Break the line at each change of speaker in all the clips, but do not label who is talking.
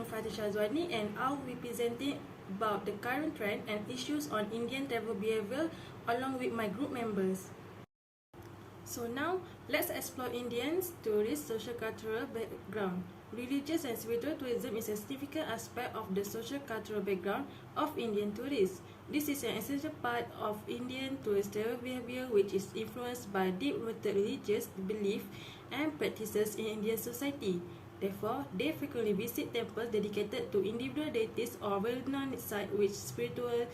Fatisha Azwani, and I'll be presenting about the current trend and issues on Indian travel behavior along with my group members. So now, let's explore Indians' tourist social-cultural background. Religious and spiritual tourism is a significant aspect of the social-cultural background of Indian tourists. This is an essential part of Indian tourist travel behavior, which is influenced by deep-rooted religious beliefs and practices in Indian society. Therefore, they frequently visit temples dedicated to individual deities or well-known sites with spiritual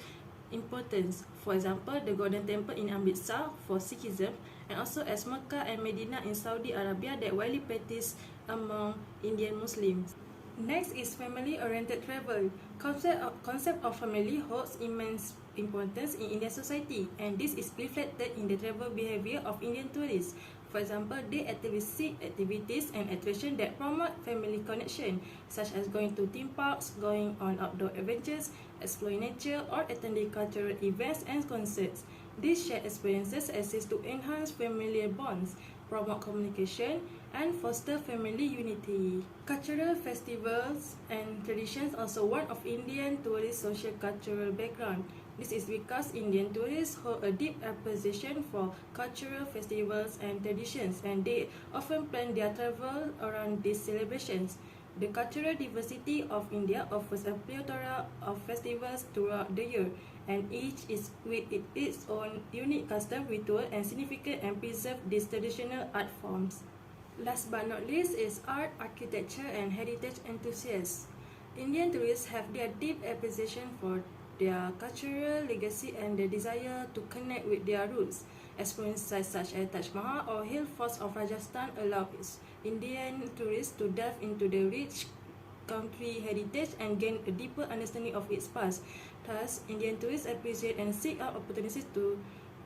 importance. For example, the Golden Temple in Amritsar for Sikhism, and also as Mecca and Medina in Saudi Arabia that widely practiced among Indian Muslims. Next is family-oriented travel. Concept of family holds immense importance in Indian society, and this is reflected in the travel behavior of Indian tourists. For example, they actively seek activities and attractions that promote family connection, such as going to theme parks, going on outdoor adventures, exploring nature, or attending cultural events and concerts. These shared experiences assist to enhance familial bonds, promote communication, and foster family unity. Cultural festivals and traditions are also one of Indian tourists' social cultural background. This is because Indian tourists hold a deep appreciation for cultural festivals and traditions, and they often plan their travel around these celebrations. The cultural diversity of India offers a plethora of festivals throughout the year, and each is with its own unique custom, ritual, and significant, and preserve these traditional art forms. Last but not least is art, architecture, and heritage enthusiasts. Indian tourists have their deep appreciation for their cultural legacy and the desire to connect with their roots. Exploring sites such as Taj Mahal or Hill Forts of Rajasthan allows Indian tourists to delve into the rich country heritage and gain a deeper understanding of its past. Thus, Indian tourists appreciate and seek out opportunities to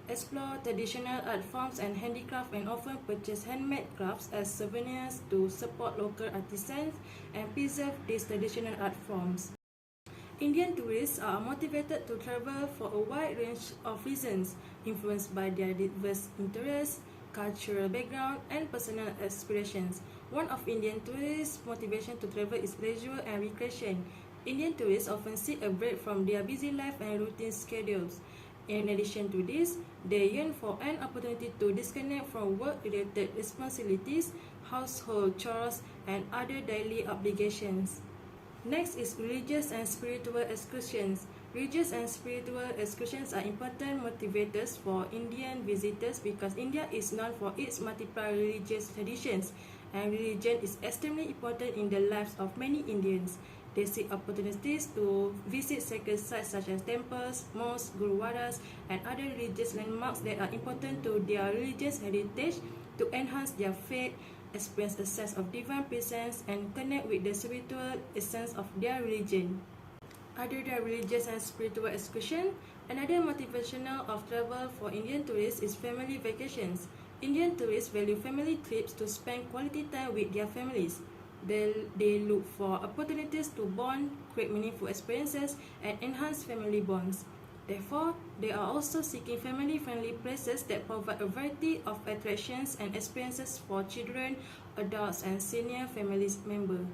explore traditional art forms and handicraft, and often purchase handmade crafts as souvenirs to support local artisans and preserve these traditional art forms. Indian tourists are motivated to travel for a wide range of reasons, influenced by their diverse interests, cultural background, and personal aspirations. One of Indian tourists' motivation to travel is leisure and recreation. Indian tourists often seek a break from their busy life and routine schedules. In addition to this, they yearn for an opportunity to disconnect from work-related responsibilities, household chores, and other daily obligations. Next is religious and spiritual excursions. Religious and spiritual excursions are important motivators for Indian visitors because India is known for its multiple religious traditions, and religion is extremely important in the lives of many Indians. They seek opportunities to visit sacred sites such as temples, mosques, gurudwaras, and other religious landmarks that are important to their religious heritage to enhance their faith, experience a sense of divine presence, and connect with the spiritual essence of their religion. Other than religious and spiritual excursion, another motivational of travel for Indian tourists is family vacations. Indian tourists value family trips to spend quality time with their families. They look for opportunities to bond, create meaningful experiences, and enhance family bonds. Therefore, they are also seeking family-friendly places that provide a variety of attractions and experiences for children, adults, and senior family members.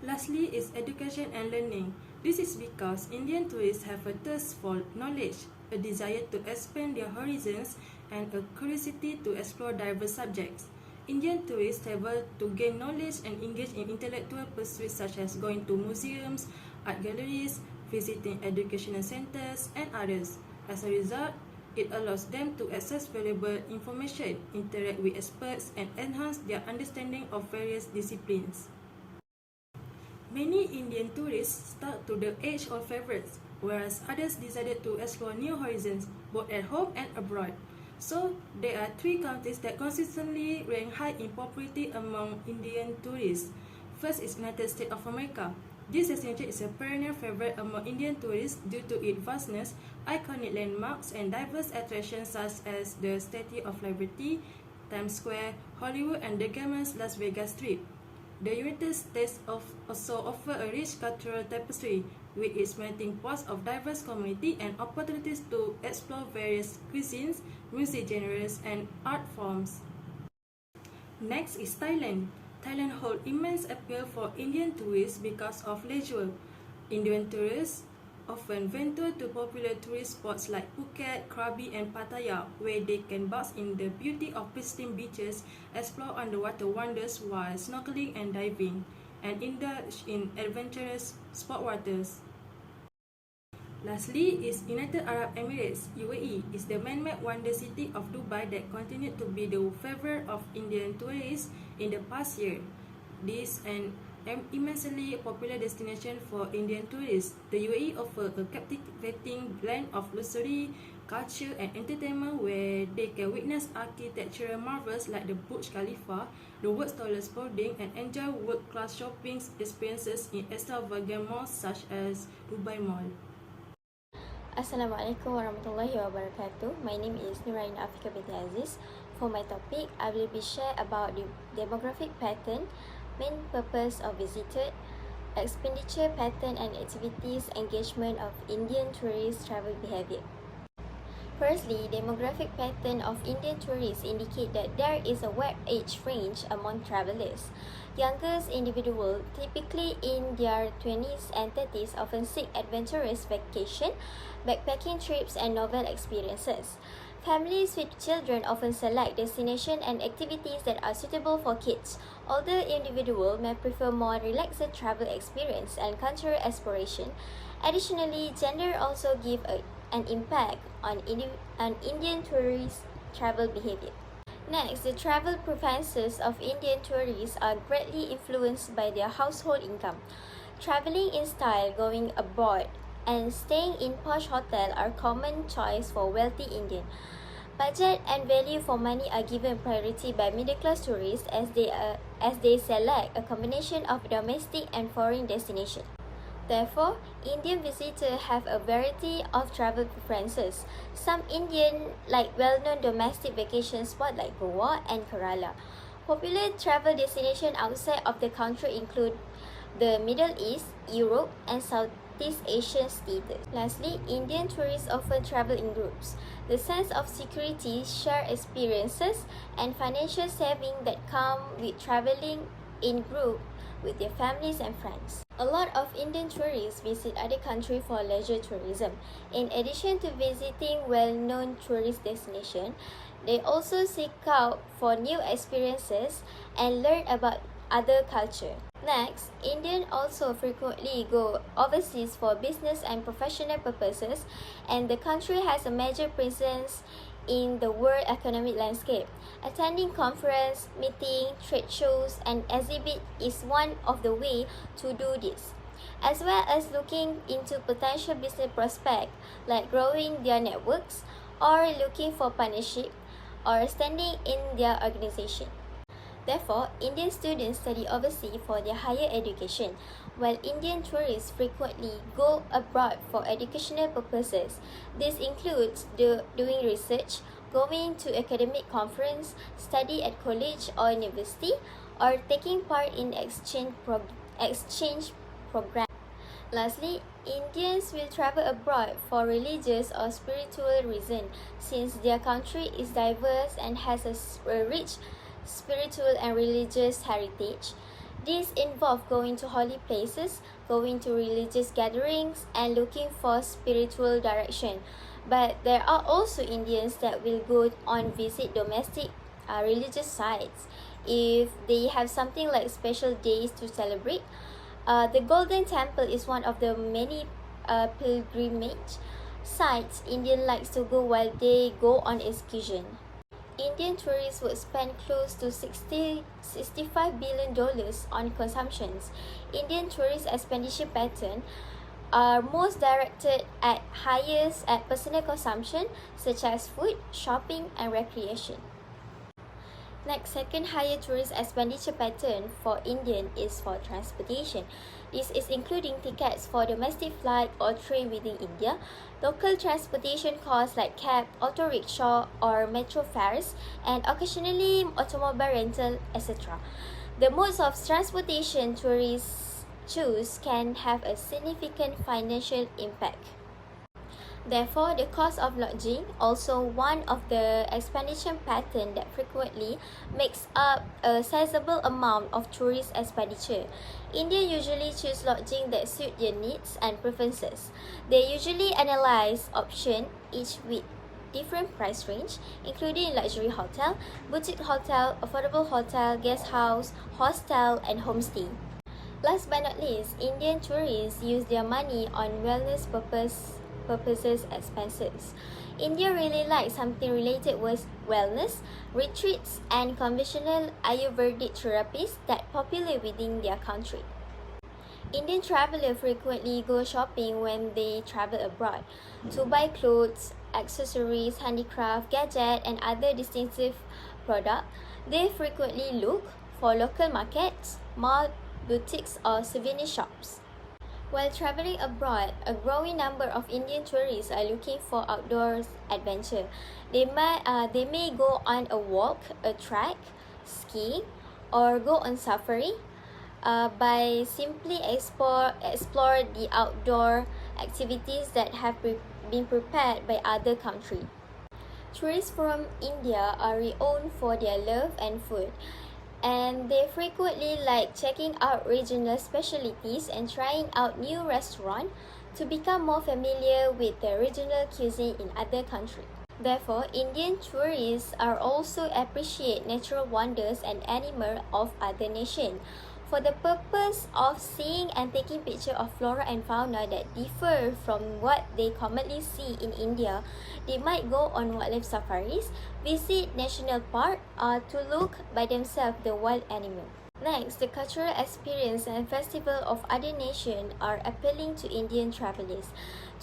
Lastly is education and learning. This is because Indian tourists have a thirst for knowledge, a desire to expand their horizons, and a curiosity to explore diverse subjects. Indian tourists travel to gain knowledge and engage in intellectual pursuits such as going to museums, art galleries, visiting educational centers, and others. As a result, it allows them to access valuable information, interact with experts, and enhance their understanding of various disciplines. Many Indian tourists stuck to the age-old favorites, whereas others decided to explore new horizons, both at home and abroad. So, there are three countries that consistently rank high in popularity among Indian tourists. First is United States of America. This destination is a perennial favorite among Indian tourists due to its vastness, iconic landmarks, and diverse attractions such as the Statue of Liberty, Times Square, Hollywood, and the glamorous Las Vegas Strip. The United States also offers a rich cultural tapestry, with its melting pot of diverse community and opportunities to explore various cuisines, music genres, and art forms. Next is Thailand. Thailand holds immense appeal for Indian tourists because of leisure. Indian tourists often venture to popular tourist spots like Phuket, Krabi, and Pattaya, where they can bask in the beauty of pristine beaches, explore underwater wonders while snorkeling and diving, and indulge in adventurous sport waters. Lastly is United Arab Emirates (UAE) is the man-made wonder city of Dubai that continued to be the favorite of Indian tourists in the past year. This is an immensely popular destination for Indian tourists. The UAE offers a captivating blend of luxury, culture, and entertainment where they can witness architectural marvels like the Burj Khalifa, the world's tallest building, and enjoy world-class shopping experiences in extravagant malls such as Dubai Mall.
Assalamualaikum warahmatullahi wabarakatuh. My name is Nuraina Afika binti Aziz. For my topic, I will be share about the demographic pattern, main purpose of visitor, expenditure pattern and activities, engagement of Indian tourist travel behavior. Firstly, demographic pattern of Indian tourists indicate that there is a wide age range among travelers. Youngest individuals, typically in their 20s and 30s, often seek adventurous vacation, backpacking trips, and novel experiences. Families with children often select destinations and activities that are suitable for kids. Older individuals may prefer more relaxed travel experience and cultural exploration. Additionally, gender also give an impact on Indian tourist travel behavior. Next, the travel preferences of Indian tourists are greatly influenced by their household income. Traveling in style, going abroad, and staying in posh hotel are common choice for wealthy Indian. Budget and value for money are given priority by middle-class tourists as they select a combination of domestic and foreign destinations. Therefore, Indian visitors have a variety of travel preferences. Some Indian like well-known domestic vacation spots like Goa and Kerala. Popular travel destinations outside of the country include the Middle East, Europe, and Southeast Asian states. Lastly, Indian tourists often travel in groups. The sense of security, shared experiences, and financial saving that come with traveling in group with their families and friends. A lot of Indian tourists visit other countries for leisure tourism. In addition to visiting well-known tourist destinations, they also seek out for new experiences and learn about other culture. Next, Indians also frequently go overseas for business and professional purposes, and the country has a major presence in the world economic landscape. Attending conference, meeting, trade shows, and exhibit is one of the way to do this, as well as looking into potential business prospects like growing their networks or looking for partnership or standing in their organization. Therefore, Indian students study overseas for their higher education, while Indian tourists frequently go abroad for educational purposes. This includes doing research, going to academic conference, study at college or university, or taking part in exchange program. Lastly, Indians will travel abroad for religious or spiritual reasons, since their country is diverse and has a rich spiritual and religious heritage. These involve going to holy places, going to religious gatherings, and looking for spiritual direction. But there are also Indians that will go on visit domestic religious sites if they have something like special days to celebrate. The Golden Temple is one of the many pilgrimage sites Indian likes to go while they go on excursion. Indian tourists would spend close to $65 billion on consumptions. Indian tourist expenditure pattern are most directed at personal consumption such as food, shopping, and recreation. Next, second higher tourist expenditure pattern for Indian is for transportation. This is including tickets for domestic flight or train within India, local transportation costs like cab, auto rickshaw, or metro fares, and occasionally automobile rental, etc. The modes of transportation tourists choose can have a significant financial impact. Therefore, the cost of lodging, also one of the expenditure pattern that frequently makes up a sizable amount of tourist expenditure. Indians usually choose lodging that suit their needs and preferences. They usually analyze options each with different price range, including luxury hotel, boutique hotel, affordable hotel, guest house, hostel, and homestay. Last but not least, Indian tourists use their money on wellness purposes expenses. India really likes something related with wellness, retreats, and conventional Ayurvedic therapies that popular within their country. Indian travelers frequently go shopping when they travel abroad to buy clothes, accessories, handicraft, gadget, and other distinctive products. They frequently look for local markets, mall, boutiques, or souvenir shops. While traveling abroad, a growing number of Indian tourists are looking for outdoors adventure. They may go on a walk, a trek, skiing, or go on safari. By simply explore the outdoor activities that have been prepared by other countries. Tourists from India are renowned for their love and food, and they frequently like checking out regional specialties and trying out new restaurants to become more familiar with the regional cuisine in other countries. Therefore, Indian tourists are also appreciate natural wonders and animals of other nations. For the purpose of seeing and taking pictures of flora and fauna that differ from what they commonly see in India, they might go on wildlife safaris, visit national park, or to look by themselves the wild animal. Next, the cultural experience and festival of other nations are appealing to Indian travelers.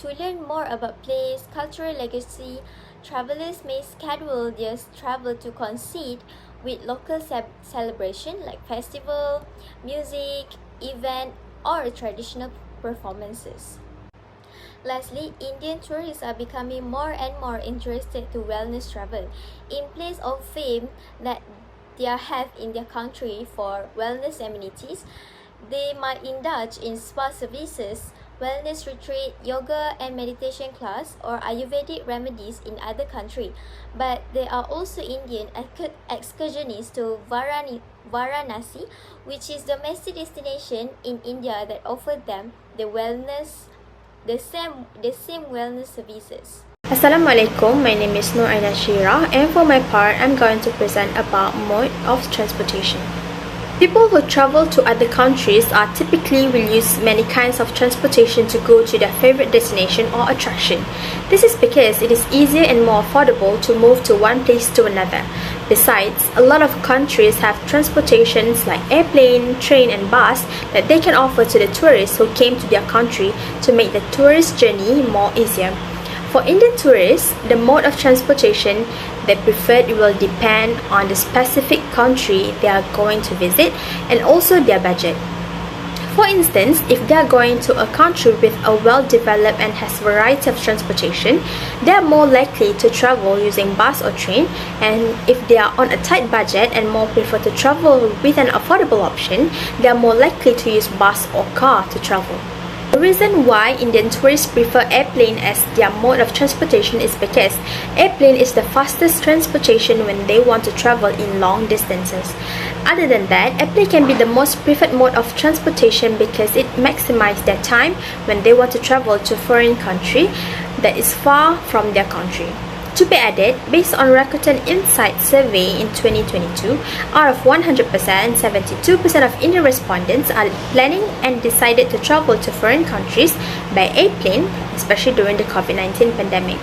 To learn more about place, cultural legacy, travelers may schedule their travel to coincide with local celebration like festival, music, event, or traditional performances. Lastly, Indian tourists are becoming more and more interested to wellness travel. In place of fame that they have in their country for wellness amenities, they might indulge in spa services, wellness retreat, yoga and meditation class, or Ayurvedic remedies in other countries. But there are also Indian excursionists to Varanasi, which is domestic destination in India that offer them the same wellness services.
Assalamualaikum, my name is Nur Aina Shira, and for my part, I'm going to present about mode of transportation. People who travel to other countries are typically will use many kinds of transportation to go to their favorite destination or attraction. This is because it is easier and more affordable to move to one place to another. Besides, a lot of countries have transportations like airplane, train and bus that they can offer to the tourists who came to their country to make the tourist journey more easier. For Indian tourists, the mode of transportation they prefer will depend on the specific country they are going to visit and also their budget. For instance, if they are going to a country with a well-developed and has variety of transportation, they are more likely to travel using bus or train, and if they are on a tight budget and more prefer to travel with an affordable option, they are more likely to use bus or car to travel. The reason why Indian tourists prefer airplane as their mode of transportation is because airplane is the fastest transportation when they want to travel in long distances. Other than that, airplane can be the most preferred mode of transportation because it maximizes their time when they want to travel to a foreign country that is far from their country. To be added, based on Rakuten Insight survey in 2022, out of 100%, 72% of Indian respondents are planning and decided to travel to foreign countries by airplane, especially during the COVID-19 pandemic.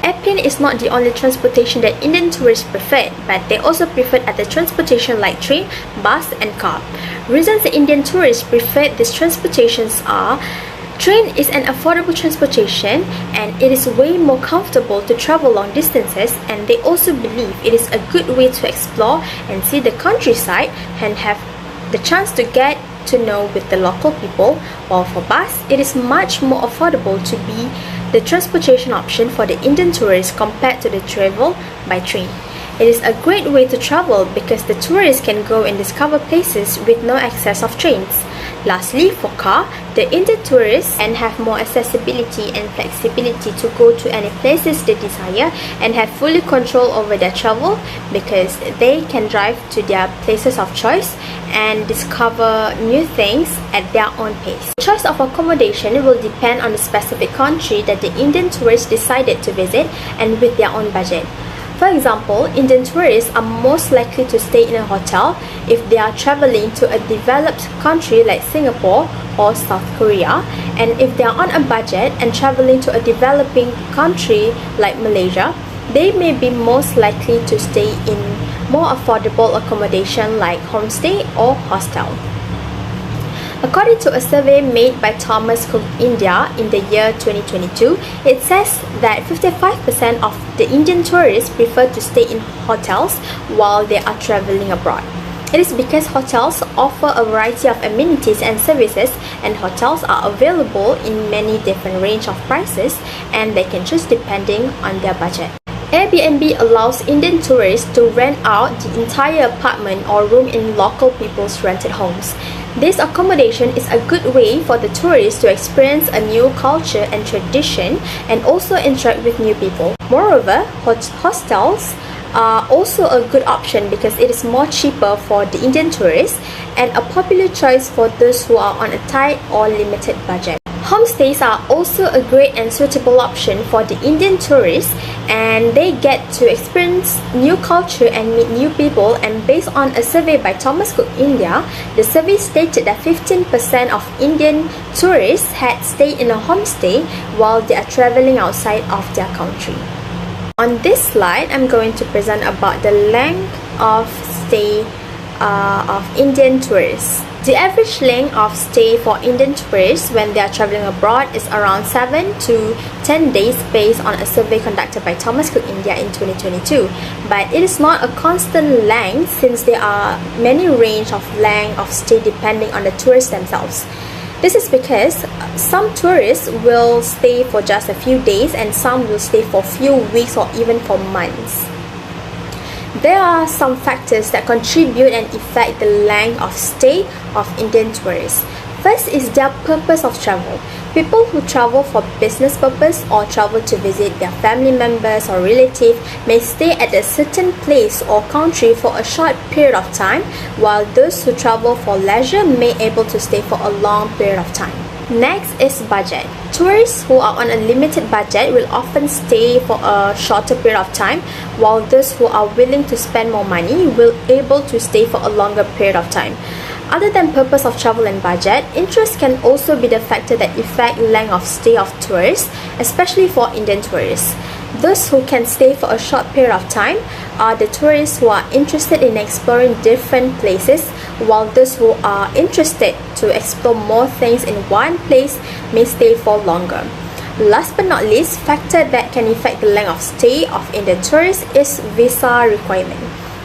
Airplane is not the only transportation that Indian tourists prefer, but they also prefer other transportation like train, bus, and car. Reasons the Indian tourists prefer these transportations are: train is an affordable transportation and it is way more comfortable to travel long distances, and they also believe it is a good way to explore and see the countryside and have the chance to get to know with the local people, while for bus, it is much more affordable to be the transportation option for the Indian tourists compared to the travel by train. It is a great way to travel because the tourists can go and discover places with no access of trains. Lastly, for car, the Indian tourists and have more accessibility and flexibility to go to any places they desire and have fully control over their travel because they can drive to their places of choice and discover new things at their own pace. The choice of accommodation will depend on the specific country that the Indian tourists decided to visit and with their own budget. For example, Indian tourists are most likely to stay in a hotel if they are traveling to a developed country like Singapore or South Korea, and if they are on a budget and traveling to a developing country like Malaysia, they may be most likely to stay in more affordable accommodation like homestay or hostel. According to a survey made by Thomas Cook India in the year 2022, it says that 55% of the Indian tourists prefer to stay in hotels while they are traveling abroad. It is because hotels offer a variety of amenities and services, and hotels are available in many different range of prices, and they can choose depending on their budget. Airbnb allows Indian tourists to rent out the entire apartment or room in local people's rented homes. This accommodation is a good way for the tourists to experience a new culture and tradition and also interact with new people. Moreover, hostels are also a good option because it is more cheaper for the Indian tourists and a popular choice for those who are on a tight or limited budget. Homestays are also a great and suitable option for the Indian tourists, and they get to experience new culture and meet new people. And based on a survey by Thomas Cook India, the survey stated that 15% of Indian tourists had stayed in a homestay while they are traveling outside of their country. On this slide, I'm going to present about the length of stay of Indian tourists. The average length of stay for Indian tourists when they are traveling abroad is around 7 to 10 days based on a survey conducted by Thomas Cook India in 2022. But it is not a constant length since there are many range of length of stay depending on the tourists themselves. This is because some tourists will stay for just a few days and some will stay for a few weeks or even for months. There are some factors that contribute and affect the length of stay of Indian tourists. First is their purpose of travel. People who travel for business purpose or travel to visit their family members or relatives may stay at a certain place or country for a short period of time, while those who travel for leisure may able to stay for a long period of time. Next is budget. Tourists who are on a limited budget will often stay for a shorter period of time, while those who are willing to spend more money will able to stay for a longer period of time. Other than purpose of travel and budget, interest can also be the factor that affect length of stay of tourists, especially for Indian tourists. Those who can stay for a short period of time are the tourists who are interested in exploring different places, while those who are interested to explore more things in one place may stay for longer. Last but not least, factor that can affect the length of stay of Indian tourists is visa requirement.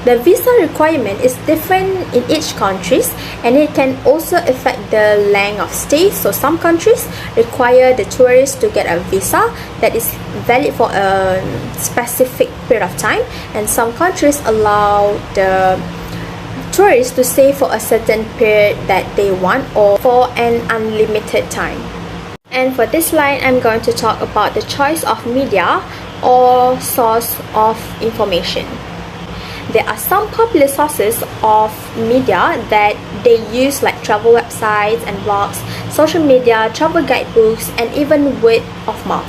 The visa requirement is different in each country and it can also affect the length of stay. So some countries require the tourists to get a visa that is valid for a specific period of time, and some countries allow the tourists to stay for a certain period that they want or for an unlimited time. And for this slide, I'm going to talk about the choice of media or source of information. There are some popular sources of media that they use like travel websites and blogs, social media, travel guidebooks, and even word of mouth.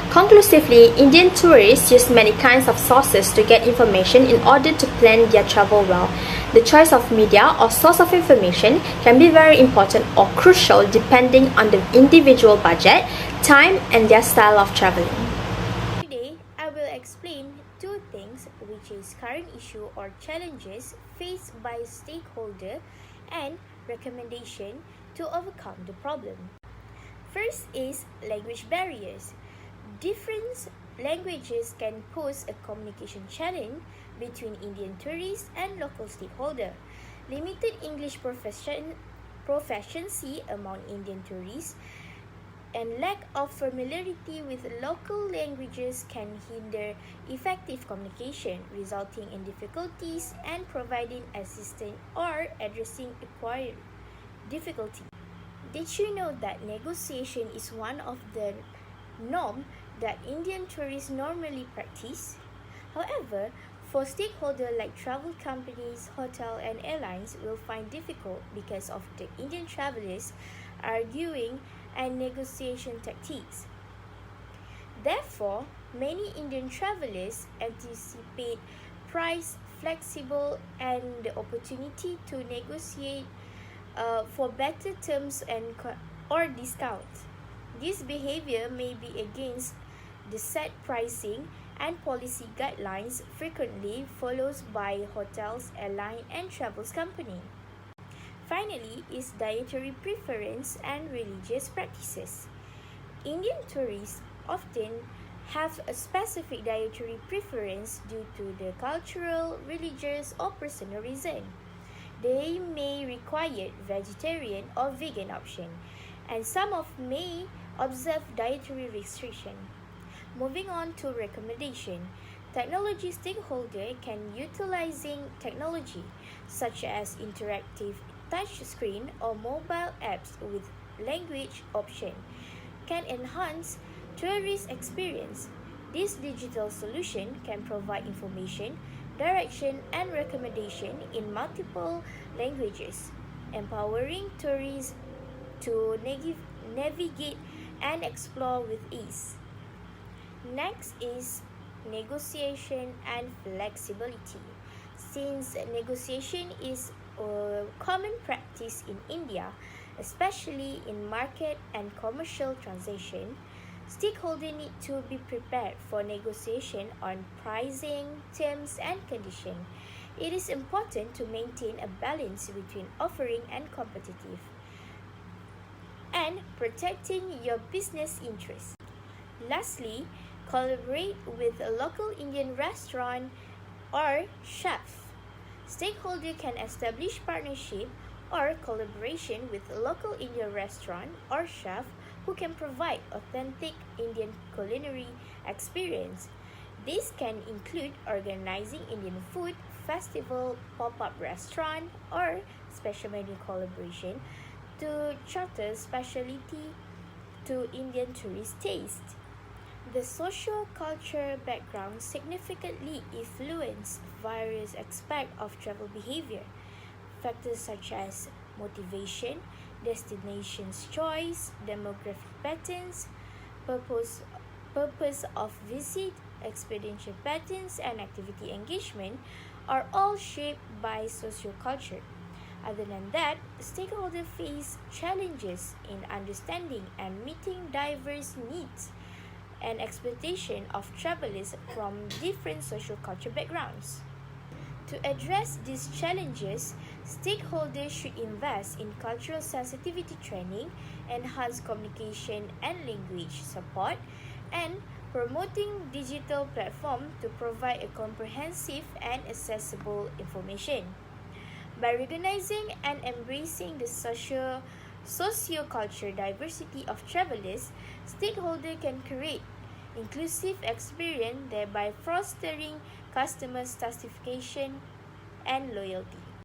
Conclusively, Indian tourists use many kinds of sources to get information in order to plan their travel well. The choice of media or source of information can be very important or crucial depending on the individual budget, time, and their style of traveling.
Today, I will explain two things, which is current issue or challenges faced by stakeholder and recommendation to overcome the problem. First is language barriers. Different languages can pose a communication challenge between Indian tourists and local stakeholder. Limited English proficiency among Indian tourists and lack of familiarity with local languages can hinder effective communication, resulting in difficulties and providing assistance or addressing acquired difficulty.
Did you know that negotiation is one of the norm that Indian tourists normally practice? However, for stakeholders like travel companies, hotel and airlines will find difficult because of the Indian travelers arguing and negotiation tactics. Therefore, many Indian travelers anticipate price flexible and the opportunity to negotiate for better terms or discounts. This behavior may be against the set pricing and policy guidelines frequently followed by hotels, airline, and travels company. Finally is dietary preference and religious practices. Indian tourists often have a specific dietary preference due to the cultural, religious, or personal reason. They may require vegetarian or vegan option, and some of may observe dietary restriction. Moving on to recommendation, technology stakeholder can utilizing technology such as interactive touchscreen or mobile apps with language option can enhance tourist experience. This digital solution can provide information, direction, and recommendation in multiple languages, empowering tourists to navigate and explore with ease. Next is negotiation and flexibility. Since negotiation is a common practice in India, especially in market and commercial transaction, stakeholders need to be prepared for negotiation on pricing, terms, and conditions. It is important to maintain a balance between offering and competitive and protecting your business interests. Lastly, collaborate with a local Indian restaurant or chef. Stakeholders can establish partnership or collaboration with a local Indian restaurant or chef who can provide authentic Indian culinary experience. This can include organizing Indian food festival, pop-up restaurant, or special menu collaboration to charter specialty to Indian tourist taste. The socio-cultural background significantly influence various aspects of travel behavior. Factors such as motivation, destinations choice, demographic patterns, purpose of visit, expedition patterns, and activity engagement are all shaped by socioculture. Other than that, stakeholders face challenges in understanding and meeting diverse needs and expectation of travelers from different social culture backgrounds. To address these challenges, stakeholders should invest in cultural sensitivity training, enhance communication and language support, and promoting digital platform to provide a comprehensive and accessible information. By recognizing and embracing the socio-cultural diversity of travelers, stakeholders can create inclusive experience, thereby fostering customer satisfaction and loyalty.